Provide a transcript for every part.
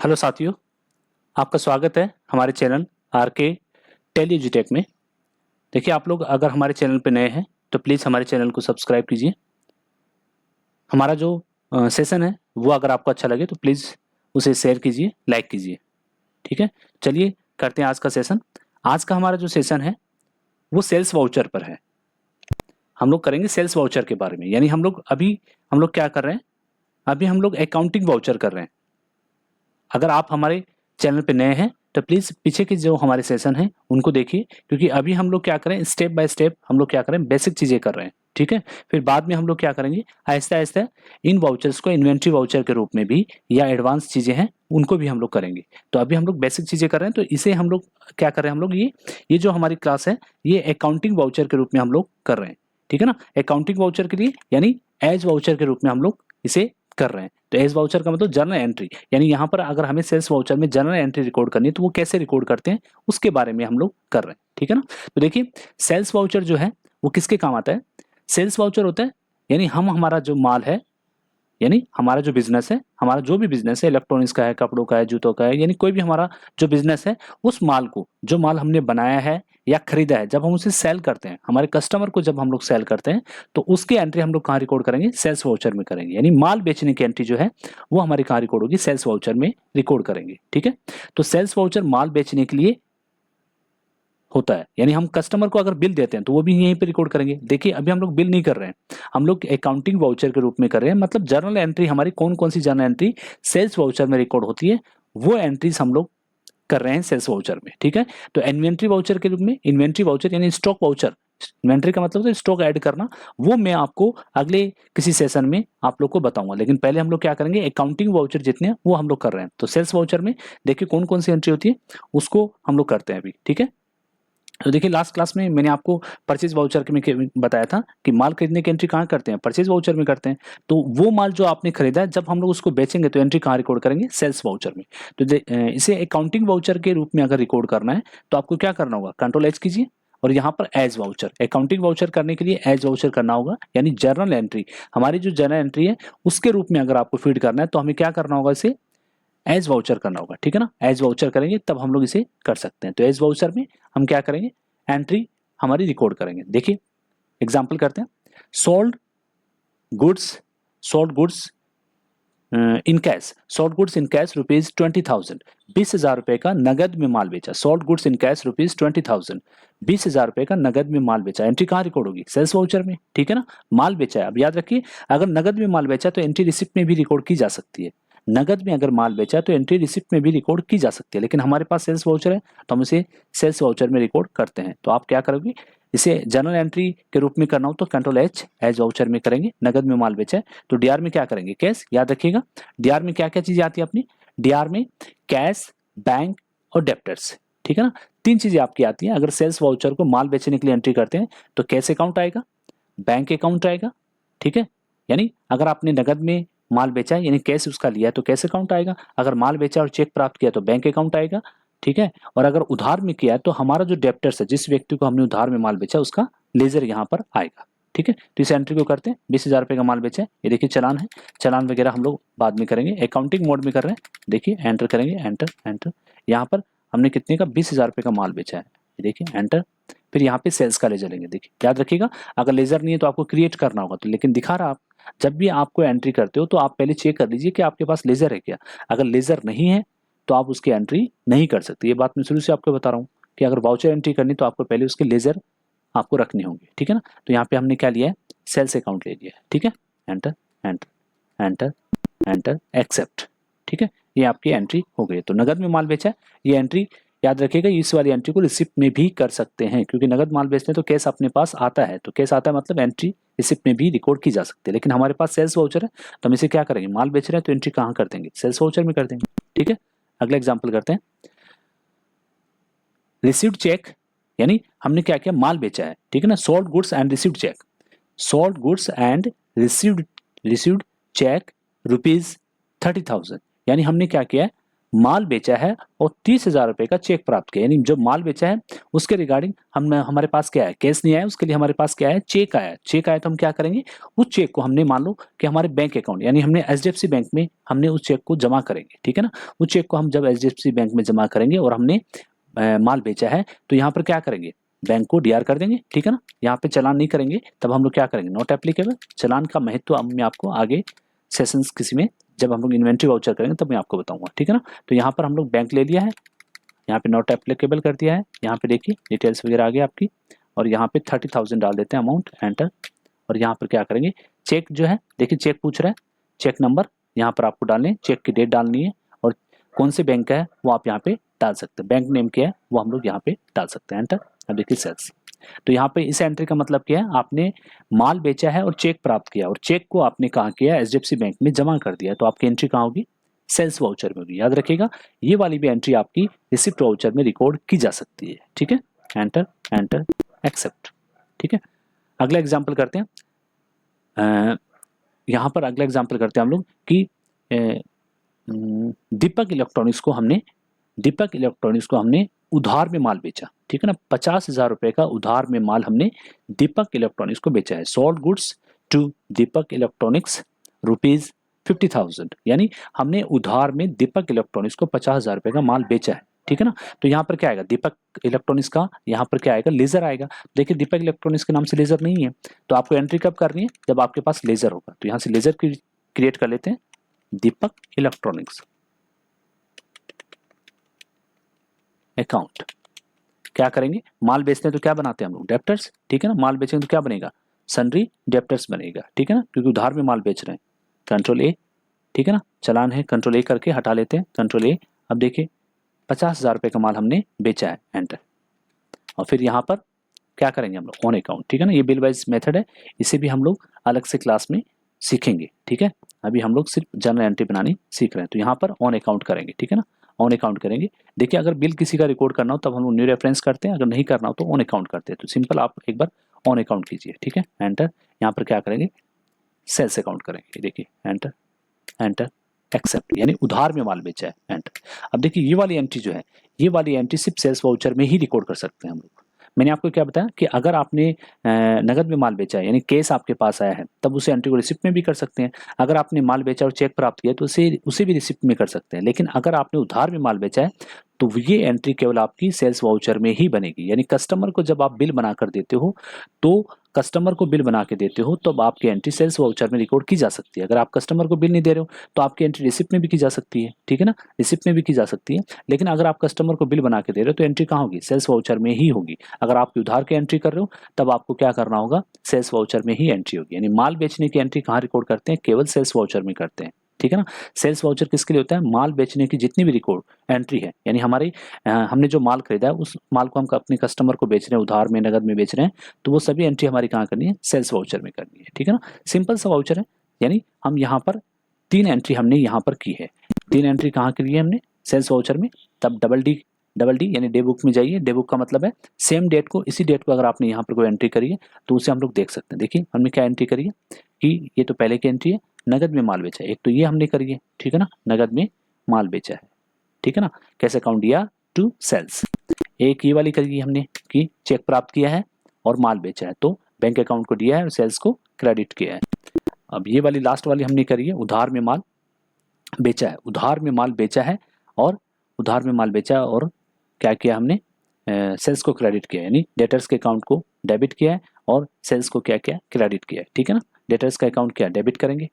Hello साथियों, आपका स्वागत है हमारे चैनल आर के टेली एजुटेक में। देखिए, आप लोग अगर हमारे चैनल पे नए हैं तो प्लीज़ हमारे चैनल को सब्सक्राइब कीजिए। हमारा जो सेशन है वो अगर आपको अच्छा लगे तो प्लीज़ उसे शेयर कीजिए, लाइक कीजिए। ठीक है, चलिए करते हैं आज का सेशन। आज का हमारा जो सेशन है वो सेल्स वाउचर पर है। हम लोग करेंगे सेल्स वाउचर के बारे में, यानी हम लोग क्या कर रहे हैं, अभी हम लोग अकाउंटिंग वाउचर कर रहे हैं। अगर आप हमारे चैनल पे नए हैं तो प्लीज़ पीछे के जो हमारे सेशन हैं उनको देखिए, क्योंकि अभी हम लोग क्या करें, स्टेप बाय स्टेप हम लोग क्या करें, बेसिक चीज़ें कर रहे हैं। ठीक है, फिर बाद में हम लोग क्या करेंगे, आहिस्ता आहिस्ता इन वाउचर्स को इन्वेंट्री वाउचर के रूप में भी या एडवांस चीज़ें हैं उनको भी हम लोग करेंगे। तो अभी हम लोग बेसिक चीज़ें कर रहे हैं, तो इसे हम लोग क्या कर रहे हैं, हम लोग ये जो हमारी क्लास है ये अकाउंटिंग वाउचर के रूप में हम लोग कर रहे हैं। ठीक है ना, अकाउंटिंग वाउचर के लिए यानी एज वाउचर के रूप में हम लोग इसे कर रहे हैं। तो एज वाउचर का मतलब जर्नल एंट्री, यानी यहाँ पर अगर हमें सेल्स वाउचर में जर्नल एंट्री रिकॉर्ड करनी है तो वो कैसे रिकॉर्ड करते हैं उसके बारे में हम लोग कर रहे हैं। ठीक है ना, तो देखिए सेल्स वाउचर जो है वो किसके काम आता है। सेल्स वाउचर होता है यानी हमारा जो माल है, यानी हमारा जो बिजनेस है, हमारा जो भी बिजनेस है, इलेक्ट्रॉनिक्स का है, कपड़ों का है, जूतों का है, यानी कोई भी हमारा जो बिजनेस है, उस माल को, जो माल हमने बनाया है या खरीदा है, जब हम उसे सेल करते हैं, हमारे कस्टमर को जब हम लोग सेल करते हैं तो उसकी एंट्री हम लोग कहाँ रिकॉर्ड करेंगे, सेल्स वाउचर में करेंगे। यानी माल बेचने की एंट्री जो है वो हमारी कहाँ रिकॉर्ड होगी, सेल्स वाउचर में रिकॉर्ड करेंगे। ठीक है, तो सेल्स वाउचर माल बेचने के लिए होता है, यानी हम कस्टमर को अगर बिल देते हैं तो वो भी यहीं पे रिकॉर्ड करेंगे। देखिए अभी हम लोग बिल नहीं कर रहे हैं, हम लोग अकाउंटिंग वाउचर के रूप में कर रहे हैं। मतलब जर्नल एंट्री हमारी कौन कौन सी जर्नल एंट्री सेल्स वाउचर में रिकॉर्ड होती है वो एंट्रीज हम लोग कर रहे हैं सेल्स वाउचर में। ठीक है, तो इन्वेंट्री वाउचर के रूप में, इन्वेंट्री वाउचर यानी स्टॉक वाउचर, इन्वेंट्री का मतलब है स्टॉक ऐड करना, वो मैं आपको अगले किसी सेशन में आप लोग को बताऊंगा। लेकिन पहले हम लोग क्या करेंगे, अकाउंटिंग वाउचर जितने हैं वो हम लोग कर रहे हैं। तो सेल्स वाउचर में देखिए कौन कौन सी एंट्री होती है उसको हम लोग करते हैं अभी। ठीक है, तो देखिए लास्ट क्लास में मैंने आपको परचेज वाउचर के में बताया था कि माल खरीदने की एंट्री कहाँ करते हैं, परचेज वाउचर में करते हैं। तो वो माल जो आपने खरीदा है जब हम लोग उसको बेचेंगे तो एंट्री कहाँ रिकॉर्ड करेंगे, सेल्स वाउचर में। तो इसे अकाउंटिंग वाउचर के रूप में अगर रिकॉर्ड करना है तो आपको क्या करना होगा, कंट्रोल एच कीजिए और यहाँ पर एज वाउचर, अकाउंटिंग वाउचर करने के लिए एज वाउचर करना होगा। यानी जर्नल एंट्री, हमारी जो जर्नल एंट्री है उसके रूप में अगर आपको फीड करना है तो हमें क्या करना होगा, इसे एज वाउचर करना होगा। ठीक है ना, एज वाउचर करेंगे तब हम लोग इसे कर सकते हैं। तो एज वाउचर में हम क्या करेंगे, एंट्री हमारी रिकॉर्ड करेंगे। देखिए एग्जांपल करते हैं, sold goods, sold goods in cash, sold goods in cash rupees 20,000, 20,000 रुपए का नगद में माल बेचा। Sold goods in cash rupees 20,000, 20,000 रुपए का नगद में माल बेचा। एंट्री कहाँ रिकॉर्ड होगी, सेल्स वाउचर में। ठीक है ना, माल बेचा है। अब याद रखिए अगर नगद में माल बेचा तो एंट्री रिसिप्ट में भी रिकॉर्ड की जा सकती है। नगद में अगर माल बेचा तो एंट्री रिसिप्ट में भी रिकॉर्ड की जा सकती है, लेकिन हमारे पास सेल्स वाउचर है तो हम इसे सेल्स वाउचर में रिकॉर्ड करते हैं। तो आप क्या करोगे, इसे जर्नल एंट्री के रूप में करना हो तो कंट्रोल एच एज वाउचर में करेंगे। नगद में माल बेचा है तो डीआर में क्या करेंगे, कैश। याद रखिएगा डीआर में क्या क्या चीजें आती है अपनी, डीआर में कैश, बैंक और डेप्टर्स। ठीक है ना, तीन चीजें आपकी आती हैं। अगर सेल्स वाउचर को माल बेचने के लिए एंट्री करते हैं तो कैश अकाउंट आएगा, बैंक अकाउंट आएगा। ठीक है, यानी अगर आपने नगद में माल बेचा है यानी कैश उसका लिया है तो कैश अकाउंट आएगा, अगर माल बेचा और चेक प्राप्त किया तो बैंक अकाउंट आएगा। ठीक है, और अगर उधार में किया है तो हमारा जो डेप्टर्स है, जिस व्यक्ति को हमने उधार में माल बेचा उसका लेजर यहाँ पर आएगा। ठीक है, तो इस एंट्री को करते हैं। 20,000 रुपए का माल बेचा है, ये देखिए चालान है, चालान वगैरह हम लोग बाद में करेंगे, अकाउंटिंग मोड में कर रहे हैं। देखिए एंटर करेंगे, एंटर एंटर, यहाँ पर हमने कितने का, 20,000 रुपए का माल बेचा है, ये देखिए एंटर। फिर यहाँ पे सेल्स का लेजर लेंगे। देखिए याद रखिएगा अगर लेजर नहीं है तो आपको क्रिएट करना होगा, तो लेकिन दिखा रहा, आप जब भी आपको एंट्री करते हो तो आप पहले चेक कर लीजिए कि आपके पास लेजर है क्या। अगर लेजर नहीं है तो आप उसकी एंट्री नहीं कर सकते। ये बात मैं शुरू से आपको बता रहा हूँ कि अगर वाउचर एंट्री करनी तो आपको पहले उसके लेजर आपको रखने होंगे। ठीक है ना, तो यहाँ पे हमने क्या लिया है, सेल्स अकाउंट ले लिया है। ठीक है, enter enter enter enter accept. ठीक है, ये आपकी एंट्री हो गई। तो नगद में माल बेचा है, ये एंट्री याद रखिएगा, इस वाली एंट्री को रिसिप्ट में भी कर सकते हैं, क्योंकि नगद माल बेचते हैं तो कैश अपने पास आता है, तो कैश आता है मतलब एंट्री रिसिप्ट में भी रिकॉर्ड की जा सकती है। लेकिन हमारे पास सेल्स वाउचर है तो हम इसे क्या करेंगे, माल बेच रहे हैं तो एंट्री कहाँ कर देंगे, सेल्स वाउचर में कर देंगे। ठीक है, अगला एग्जाम्पल करते हैं, रिसीव्ड चेक, यानी हमने क्या किया, माल बेचा है। ठीक है ना, sold goods and received cheque, sold goods and received cheque rupees 30,000, यानी हमने क्या किया है, माल बेचा है और 30,000 रुपए का चेक प्राप्त किया, यानी जो माल बेचा है उसके रिगार्डिंग हम हमारे पास क्या है, कैश नहीं आया, उसके लिए हमारे पास क्या है, चेक आया। चेक आया तो हम क्या करेंगे, उस चेक को हमने मान लो कि हमारे बैंक अकाउंट यानी हमने एचडीएफसी बैंक में हमने उस चेक को जमा करेंगे, ठीक है ना। उस चेक को हम जब एचडीएफसी बैंक में जमा करेंगे और हमने माल बेचा है तो यहाँ पर क्या करेंगे, बैंक को डीआर कर देंगे, ठीक है ना। यहाँ पे चालान नहीं करेंगे, तब हम लोग क्या करेंगे, नॉट एप्लीकेबल। चालान का महत्व अब मैं आपको आगे सेशंस किसी में जब हम लोग इन्वेंट्री वाउचर करेंगे तब मैं आपको बताऊंगा, ठीक है ना। तो यहाँ पर हम लोग बैंक ले लिया है, यहाँ पे नॉट एप्लीकेबल कर दिया है, यहाँ पे देखिए डिटेल्स वगैरह आ गई आपकी, और यहाँ पे 30,000 डाल देते हैं अमाउंट, एंटर। और यहाँ पर क्या करेंगे, चेक जो है देखिए चेक पूछ रहा है, चेक नंबर यहाँ पर आपको डालने, चेक की डेट डालनी है और कौन से बैंक का है वो आप यहाँ पे डाल सकते हैं, बैंक नेम क्या है वो हम लोग यहाँ पे डाल सकते हैं, एंटर। अब देखिए सेल्स, तो यहाँ पे इस एंट्री का मतलब क्या है, आपने माल बेचा है और चेक प्राप्त किया और चेक को आपने कहाँ किया, एचडीएफसी बैंक में जमा कर दिया, तो आपकी एंट्री कहाँ होगी, सेल्स वाउचर में होगी। याद रखिएगा ये वाली भी एंट्री आपकी रिसिप्ट वाउचर में रिकॉर्ड की जा सकती है, ठीक है। एंटर एंटर एक्सेप्ट, ठीक है। अगला एग्जाम्पल करते हैं, यहाँ पर अगला एग्जाम्पल करते हैं हम लोग कि दीपक इलेक्ट्रॉनिक्स को हमने उधार में माल बेचा, ठीक है ना। 50,000 रुपए का उधार में माल हमने दीपक इलेक्ट्रॉनिक्स को बेचा है। Sold goods to Deepak electronics ₹50,000, यानी हमने उधार में दीपक इलेक्ट्रॉनिक्स को 50,000 रुपए का माल बेचा है, ठीक है ना। तो यहाँ पर क्या आएगा, दीपक इलेक्ट्रॉनिक्स का यहाँ पर क्या आएगा, लेजर आएगा। देखिए दीपक इलेक्ट्रॉनिक्स के नाम से लेजर नहीं है, तो आपको एंट्री कब करनी है, जब आपके पास लेजर होगा। तो यहाँ से लेजर क्रिएट कर लेते हैं, दीपक इलेक्ट्रॉनिक्स अकाउंट। क्या करेंगे, माल बेचते हैं तो क्या बनाते हैं हम लोग, डेप्टर्स, ठीक है ना। माल बेचेंगे तो क्या बनेगा, सन्ड्री डेप्टर्स बनेगा, ठीक है ना, क्योंकि उधार में माल बेच रहे हैं। कंट्रोल ए, ठीक है ना, चालान है, कंट्रोल ए करके हटा लेते हैं, कंट्रोल ए। अब देखिए 50,000 रुपए का माल हमने बेचा है, एंटर। और फिर यहाँ पर क्या करेंगे हम लोग, ऑन अकाउंट, ठीक है ना। ये बिल वाइज मेथड है, इसे भी हम लोग अलग से क्लास में सीखेंगे, ठीक है। अभी हम लोग सिर्फ जनरल एंट्री बनानी सीख रहे हैं। तो यहाँ पर ऑन अकाउंट करेंगे, ठीक है ना, ऑन अकाउंट करेंगे। देखिए अगर बिल किसी का रिकॉर्ड करना हो तब हम लोग न्यू रेफरेंस करते हैं, अगर नहीं करना हो तो ऑन अकाउंट करते हैं। तो सिंपल आप एक बार ऑन अकाउंट कीजिए, ठीक है, एंटर। यहाँ पर क्या करेंगे, सेल्स अकाउंट करेंगे, देखिए एंटर एंटर एक्सेप्ट, यानी उधार में माल बेचा है, एंटर। अब देखिए ये वाली एंट्री जो है, ये वाली एंट्री सिर्फ सेल्स वाउचर में ही रिकॉर्ड कर सकते हैं हम लोग। मैंने आपको क्या बताया कि अगर आपने नगद में माल बेचा है यानी केस आपके पास आया है तब उसे एंट्री को रिसिप्ट में भी कर सकते हैं। अगर आपने माल बेचा और चेक प्राप्त किया तो उसे भी रिसिप्ट में कर सकते हैं। लेकिन अगर आपने उधार में माल बेचा है तो ये एंट्री केवल आपकी सेल्स वाउचर में ही बनेगी। यानी कस्टमर को जब आप बिल बनाकर देते हो तो कस्टमर को बिल बना के देते हो तो आपकी एंट्री सेल्स वाउचर में रिकॉर्ड की जा सकती है। अगर आप कस्टमर को बिल नहीं दे रहे हो तो आपकी एंट्री रिसिप्ट में भी की जा सकती है, ठीक है ना, रिसिप्ट में भी की जा सकती है। लेकिन अगर आप कस्टमर को बिल बना के दे रहे हो तो एंट्री कहाँ होगी, सेल्स वाउचर में ही होगी। अगर आप उधार की एंट्री कर रहे हो तब आपको क्या करना होगा, सेल्स वाउचर में ही एंट्री होगी। यानी माल बेचने की एंट्री कहाँ रिकॉर्ड करते हैं, केवल सेल्स वाउचर में करते हैं, ठीक है ना। सेल्स वाउचर किसके लिए होता है, माल बेचने की जितनी भी रिकॉर्ड एंट्री है, यानी हमारी हमने जो माल खरीदा है उस माल को हम अपने कस्टमर को बेच रहे हैं, उधार में नगद में बेच रहे हैं, तो वो सभी एंट्री हमारी कहाँ करनी है, सेल्स वाउचर में करनी है, ठीक है ना। सिंपल सा वाउचर है। यानी हम यहाँ पर 3 एंट्री हमने यहाँ पर की है। 3 एंट्री कहाँ की है हमने, सेल्स वाउचर में। तब डबल डी यानी डे बुक में जाइए। डे बुक का मतलब है सेम डेट को, इसी डेट को अगर आपने यहाँ पर कोई एंट्री करी है तो उसे हम लोग देख सकते हैं। देखिए हमने क्या एंट्री करी है कि ये तो पहले की एंट्री है, नगद में माल बेचा है। एक तो ये हमने करी है, ठीक है ना, नगद में माल बेचा है, ठीक है ना, कैसे अकाउंट दिया टू सेल्स। एक ये वाली करी हमने कि चेक प्राप्त किया है और माल बेचा है तो बैंक अकाउंट को दिया है और सेल्स को क्रेडिट किया है। अब ये वाली लास्ट वाली हमने करी है, उधार में माल बेचा है। उधार में माल बेचा है और उधार में माल बेचा और क्या किया हमने, सेल्स को क्रेडिट किया, यानी डेटर्स के अकाउंट को डेबिट किया है और सेल्स को क्या किया, क्रेडिट किया है, ठीक है ना। डेटर्स का अकाउंट क्या डेबिट करेंगे,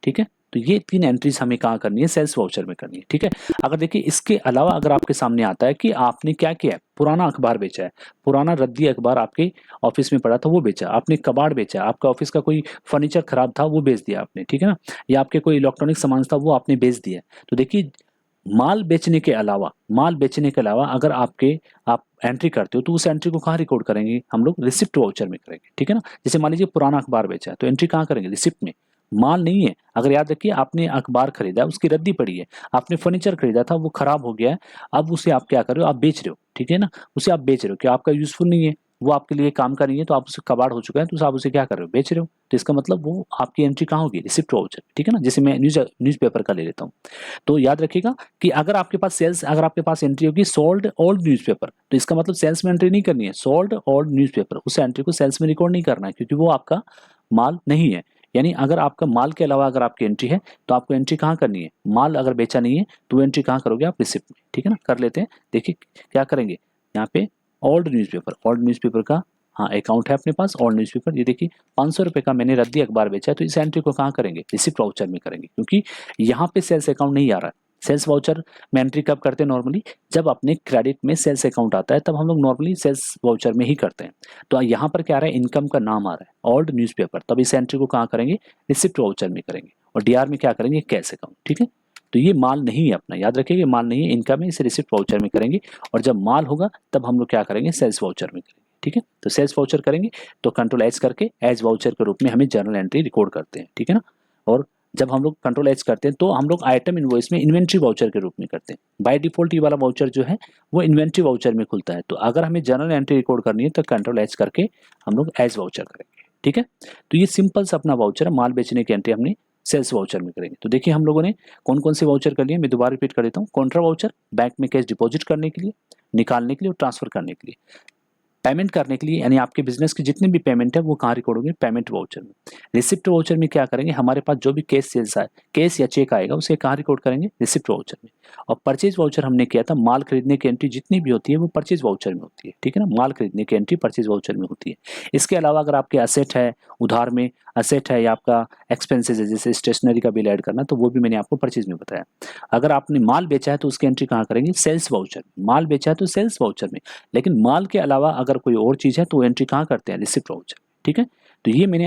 ठीक है। तो ये 3 एंट्रीज हमें कहाँ करनी है, सेल्स वाउचर में करनी है, ठीक है। अगर देखिए इसके अलावा अगर आपके सामने आता है कि आपने क्या किया है, पुराना अखबार बेचा है, पुराना रद्दी अखबार आपके ऑफिस में पड़ा था वो बेचा, आपने कबाड़ बेचा, आपका ऑफिस का कोई फर्नीचर खराब था वो बेच दिया आपने, ठीक है ना, या आपके कोई इलेक्ट्रॉनिक सामान था वो आपने बेच दिया। तो देखिए माल बेचने के अलावा अगर आप एंट्री करते हो तो उस एंट्री को कहाँ रिकॉर्ड करेंगे हम लोग, रिसिप्ट वाउचर में करेंगे, ठीक है ना। जैसे मान लीजिए पुराना अखबार बेचा है तो एंट्री कहाँ करेंगे, रिसिप्ट में। माल नहीं है, अगर याद रखिए आपने अखबार खरीदा उसकी रद्दी पड़ी है, आपने फर्नीचर खरीदा था वो खराब हो गया है, अब उसे आप क्या कर रहे हो, आप बेच रहे हो, ठीक है ना, उसे आप बेच रहे हो कि आपका यूजफुल नहीं है, वो आपके लिए काम का नहीं है, तो आप उसे कबाड़ हो चुका है, तो आप उसे क्या कर रहे हो, बेच रहे हो। तो इसका मतलब वो आपकी एंट्री कहाँ होगी, रिसिप्ट वाउचर, ठीक है ना। जैसे मैं न्यूज़पेपर का ले लेता हूँ, तो याद रखिएगा कि अगर आपके पास एंट्री होगी सोल्ड ओल्ड न्यूज़पेपर, तो इसका मतलब सेल्स में एंट्री नहीं करनी है, सोल्ड ओल्ड न्यूज़पेपर, उस एंट्री को सेल्स में रिकॉर्ड नहीं करना है, क्योंकि वो आपका माल नहीं है। यानी अगर आपका माल के अलावा अगर आपकी एंट्री है, तो आपको एंट्री कहाँ करनी है, माल अगर बेचा नहीं है तो वो एंट्री कहाँ करोगे आप, रिसिप्ट में, ठीक है ना। कर लेते हैं, देखिए क्या करेंगे यहाँ पे, ओल्ड न्यूज़पेपर का हाँ अकाउंट है अपने पास, ओल्ड न्यूज़पेपर, ये देखिए 500 रुपये का मैंने रद्दी अखबार बेचा है, तो इस एंट्री को कहाँ करेंगे, रिसिप्ट वाउचर में करेंगे, क्योंकि यहाँ पे सेल्स अकाउंट नहीं आ रहा है। सेल्स वाउचर में एंट्री कब करते हैं नॉर्मली, जब अपने क्रेडिट में सेल्स अकाउंट आता है, तब हम लोग नॉर्मली सेल्स वाउचर में ही करते हैं। तो यहाँ पर क्या आ रहा है, इनकम का नाम आ रहा है ओल्ड न्यूज़पेपर, तब इस एंट्री को कहाँ करेंगे, रिसिप्ट वाउचर में करेंगे, और डीआर में क्या करेंगे, कैश अकाउंट, ठीक है। तो ये माल नहीं है अपना, याद रखिए माल नहीं है, इनकम है, इसे रिसिप्ट वाउचर में करेंगे, और जब माल होगा तब हम लोग क्या करेंगे, सेल्स वाउचर में करेंगे, ठीक है। तो सेल्स वाउचर करेंगे तो कंट्रोल एच करके एज वाउचर के रूप में हमें जर्नल एंट्री रिकॉर्ड करते हैं, ठीक है ना। और जब हम लोग कंट्रोल एच करते हैं तो हम लोग आइटम इनवॉइस में इन्वेंट्री वाउचर के रूप में करते हैं। बाय डिफॉल्ट ये वाला वाउचर जो है वो इन्वेंट्री वाउचर में खुलता है, तो अगर हमें जर्नल एंट्री रिकॉर्ड करनी है तो कंट्रोल एच करके हम लोग एज वाउचर करेंगे, ठीक है। तो ये सिंपल सा अपना वाउचर है, माल बेचने की एंट्री हमने सेल्स वाउचर में करेंगे। तो देखिए हम लोगों ने कौन कौन से वाउचर कर लिए, मैं दोबारा रिपीट कर देता हूँ। कॉन्ट्रा वाउचर बैंक में कैश डिपॉजिट करने के लिए, निकालने के लिए और ट्रांसफर करने के लिए। पेमेंट करने के लिए, यानी आपके बिजनेस की जितनी भी पेमेंट है वो कहाँ रिकॉर्ड होगी, पेमेंट वाउचर में। रिसिप्ट वाउचर में क्या करेंगे, हमारे पास जो भी कैश सेल्स आए, कैश या चेक आएगा उसे कहाँ रिकॉर्ड करेंगे, रिसिप्ट वाउचर में। और परचेज वाउचर हमने किया था, माल खरीदने की एंट्री जितनी भी होती है वो परचेज वाउचर में होती है, ठीक है ना। माल खरीदने की एंट्री परचेज वाउचर में होती है। इसके अलावा अगर आपके असेट है, उधार में असेट है, या आपका एक्सपेंसेस है, जैसे स्टेशनरी का बिल ऐड करना, तो वो भी मैंने आपको परचेज में बताया। अगर आपने माल बेचा है तो उसकी एंट्री कहाँ करेंगे, सेल्स वाउचर में। माल बेचा है तो सेल्स वाउचर में, लेकिन माल के अलावा अगर कोई और चीज़ है तो वो एंट्री कहाँ करते हैं, रिसिप्ट वाउचर, ठीक है। तो ये मैंने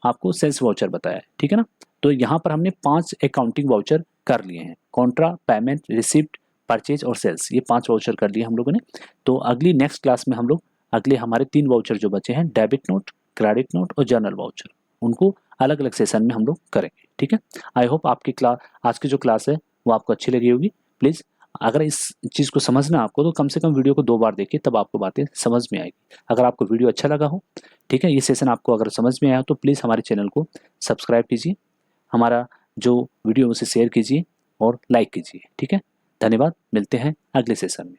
आपको सेल्स वाउचर बताया है, ठीक है ना। तो यहाँ पर हमने 5 अकाउंटिंग वाउचर कर लिए हैं, कॉन्ट्रा, पेमेंट, रिसिप्ट, परचेज और सेल्स, ये 5 वाउचर कर लिए हम लोगों ने। तो अगली नेक्स्ट क्लास में हम लोग अगले हमारे 3 वाउचर जो बचे हैं, डेबिट नोट, क्रेडिट नोट और जर्नल वाउचर, उनको अलग अलग सेशन में हम लोग करेंगे, ठीक है। आई होप आपकी आज की जो क्लास है वो आपको अच्छी लगी होगी। प्लीज़ अगर इस चीज़ को समझना आपको, तो कम से कम वीडियो को 2 बार देखिए, तब आपको बातें समझ में आएगी। अगर आपको वीडियो अच्छा लगा हो, ठीक है, ये सेशन आपको अगर समझ में आया हो, तो प्लीज़ हमारे चैनल को सब्सक्राइब कीजिए, हमारा जो वीडियो उसे शेयर कीजिए और लाइक कीजिए, ठीक है। धन्यवाद, मिलते हैं अगले सेशन में।